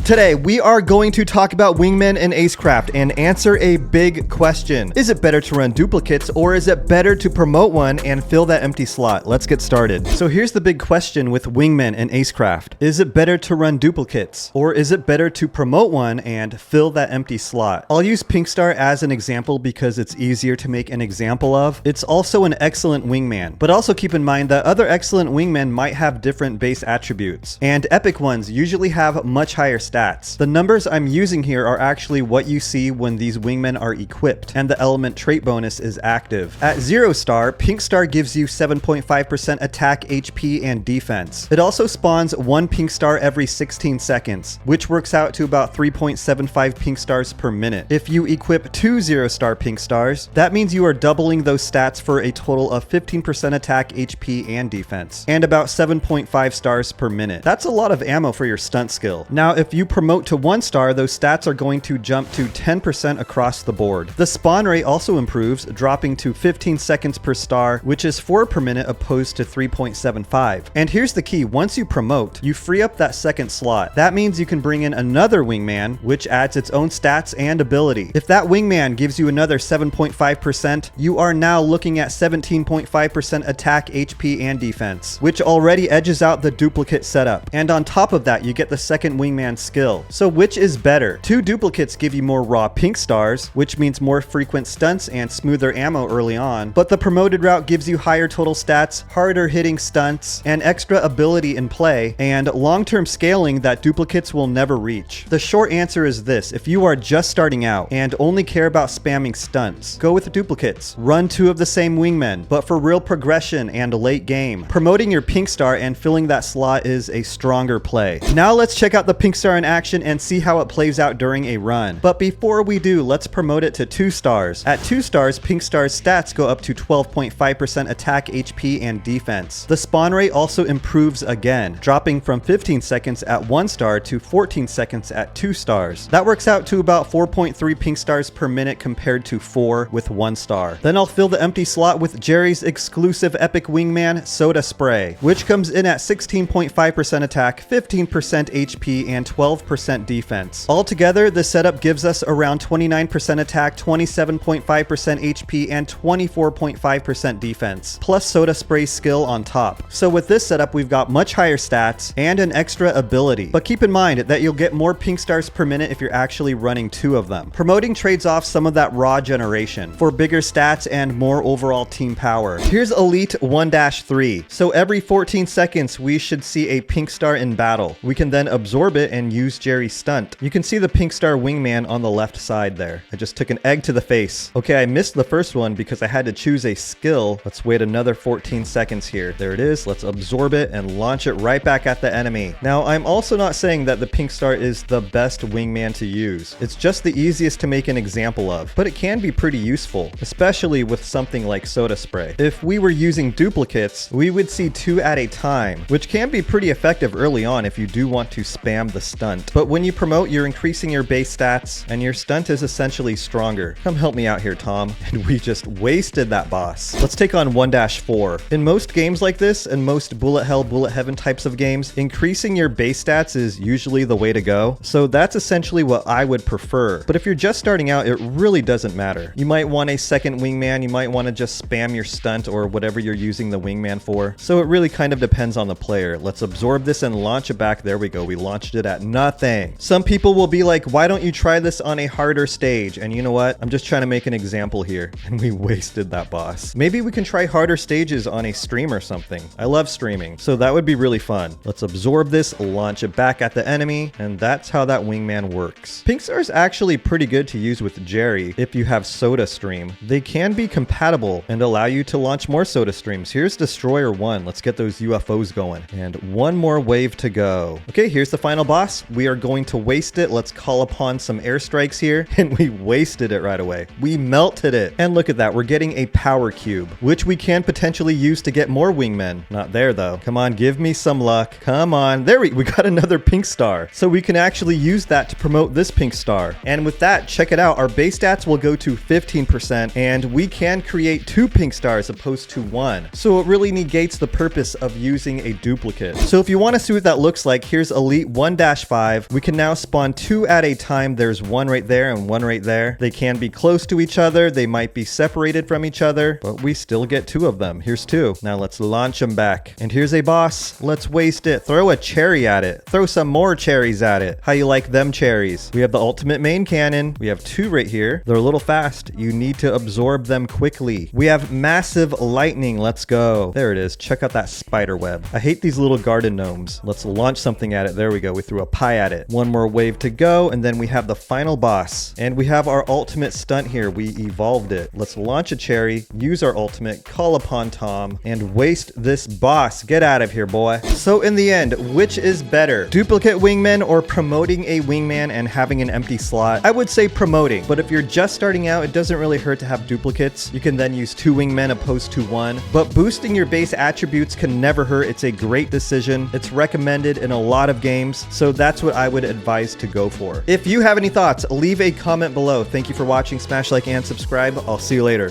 Today, we are going to talk about Wingmen and Acecraft and answer a big question. Is it better to run duplicates, or is it better to promote one and fill that empty slot? Let's get started. So here's the big question with Wingmen and Acecraft. Is it better to run duplicates, or is it better to promote one and fill that empty slot? I'll use Pinkstar as an example because it's easier to make an example of. It's also an excellent wingman, but also keep in mind that other excellent wingmen might have different base attributes, and epic ones usually have much higher stats. The numbers I'm using here are actually what you see when these wingmen are equipped and the element trait bonus is active. At 0 star, Pinkstar gives you 7.5% attack, HP, and defense. It also spawns 1 Pinkstar every 16 seconds, which works out to about 3.75 Pinkstars per minute. If you equip 2 0-star Pinkstars, that means you are doubling those stats for a total of 15% attack, HP, and defense, and about 7.5 stars per minute. That's a lot of ammo for your stunt skill. Now, if you promote to 1 star, those stats are going to jump to 10% across the board. The spawn rate also improves, dropping to 15 seconds per star, which is 4 per minute opposed to 3.75. And here's the key: once you promote, you free up that second slot. That means you can bring in another wingman, which adds its own stats and ability. If that wingman gives you another 7.5%, you are now looking at 17.5% attack, HP, and defense, which already edges out the duplicate setup. And on top of that, you get the second wingman skill. So which is better? 2 duplicates give you more raw pink stars, which means more frequent stunts and smoother ammo early on, but the promoted route gives you higher total stats, harder hitting stunts, and extra ability in play, and long-term scaling that duplicates will never reach. The short answer is this: if you are just starting out and only care about spamming stunts, go with duplicates. Run 2 of the same wingmen, but for real progression and late game, promoting your pink star and filling that slot is a stronger play. Now let's check out the pink star in action and see how it plays out during a run. But before we do, let's promote it to 2 stars. At 2 stars, Pinkstar's stats go up to 12.5% attack, HP, and defense. The spawn rate also improves again, dropping from 15 seconds at 1 star to 14 seconds at 2 stars. That works out to about 4.3 Pinkstars per minute compared to 4 with 1 star. Then I'll fill the empty slot with Jerry's exclusive epic wingman, Soda Spray, which comes in at 16.5% attack, 15% HP, and 12% defense. Altogether, this setup gives us around 29% attack, 27.5% HP, and 24.5% defense, plus Soda Spray's skill on top. So with this setup, we've got much higher stats and an extra ability. But keep in mind that you'll get more pink stars per minute if you're actually running 2 of them. Promoting trades off some of that raw generation for bigger stats and more overall team power. Here's Elite 1-3. So every 14 seconds, we should see a pink star in battle. We can then absorb it and use Jerry's stunt. You can see the pink star wingman on the left side there. I just took an egg to the face. Okay, I missed the first one because I had to choose a skill. Let's wait another 14 seconds here. There it is. Let's absorb it and launch it right back at the enemy. Now, I'm also not saying that the pink star is the best wingman to use. It's just the easiest to make an example of, but it can be pretty useful, especially with something like Soda Spray. If we were using duplicates, we would see 2 at a time, which can be pretty effective early on if you do want to spam the stunt. But when you promote, you're increasing your base stats, and your stunt is essentially stronger. Come help me out here, Tom. And we just wasted that boss. Let's take on 1-4. In most games like this, and most bullet hell, bullet heaven types of games, increasing your base stats is usually the way to go. So that's essentially what I would prefer. But if you're just starting out, it really doesn't matter. You might want a second wingman, you might want to just spam your stunt or whatever you're using the wingman for. So it really kind of depends on the player. Let's absorb this and launch it back. There we go. We launched it at nothing. Some people will be like, why don't you try this on a harder stage? And you know what? I'm just trying to make an example here, and we wasted that boss. Maybe we can try harder stages on a stream or something. I love streaming, so that would be really fun. Let's absorb this, launch it back at the enemy, and that's how that wingman works. Pinkstar is actually pretty good to use with Jerry if you have Soda Stream. They can be compatible and allow you to launch more Soda Streams. Here's Destroyer 1. Let's get those UFOs going. And one more wave to go. Okay, here's the final boss. We are going to waste it. Let's call upon some airstrikes here, and we wasted it right away. We melted it. And look at that, we're getting a power cube, which we can potentially use to get more wingmen. Not there though. Come on, give me some luck. Come on. There we got another pink star. So we can actually use that to promote this pink star. And with that, check it out. Our base stats will go to 15%, and we can create 2 pink stars opposed to 1. So it really negates the purpose of using a duplicate. So if you want to see what that looks like, here's Elite 1-5. 5. We can now spawn 2 at a time. There's one right there and one right there. They can be close to each other. They might be separated from each other, but we still get 2 of them. Here's 2. Now let's launch them back. And here's a boss. Let's waste it. Throw a cherry at it. Throw some more cherries at it. How you like them cherries? We have the ultimate main cannon. We have 2 right here. They're a little fast. You need to absorb them quickly. We have massive lightning. Let's go. There it is. Check out that spider web. I hate these little garden gnomes. Let's launch something at it. There we go. We threw a pie at it. One more wave to go, and then we have the final boss. And we have our ultimate stunt here. We evolved it. Let's launch a cherry, use our ultimate, call upon Tom, and waste this boss. Get out of here, boy. So in the end, which is better? Duplicate wingmen or promoting a wingman and having an empty slot? I would say promoting, but if you're just starting out, it doesn't really hurt to have duplicates. You can then use 2 wingmen opposed to 1, but boosting your base attributes can never hurt. It's a great decision. It's recommended in a lot of games, so that's what I would advise to go for. If you have any thoughts, leave a comment below. Thank you for watching. Smash like and subscribe. I'll see you later.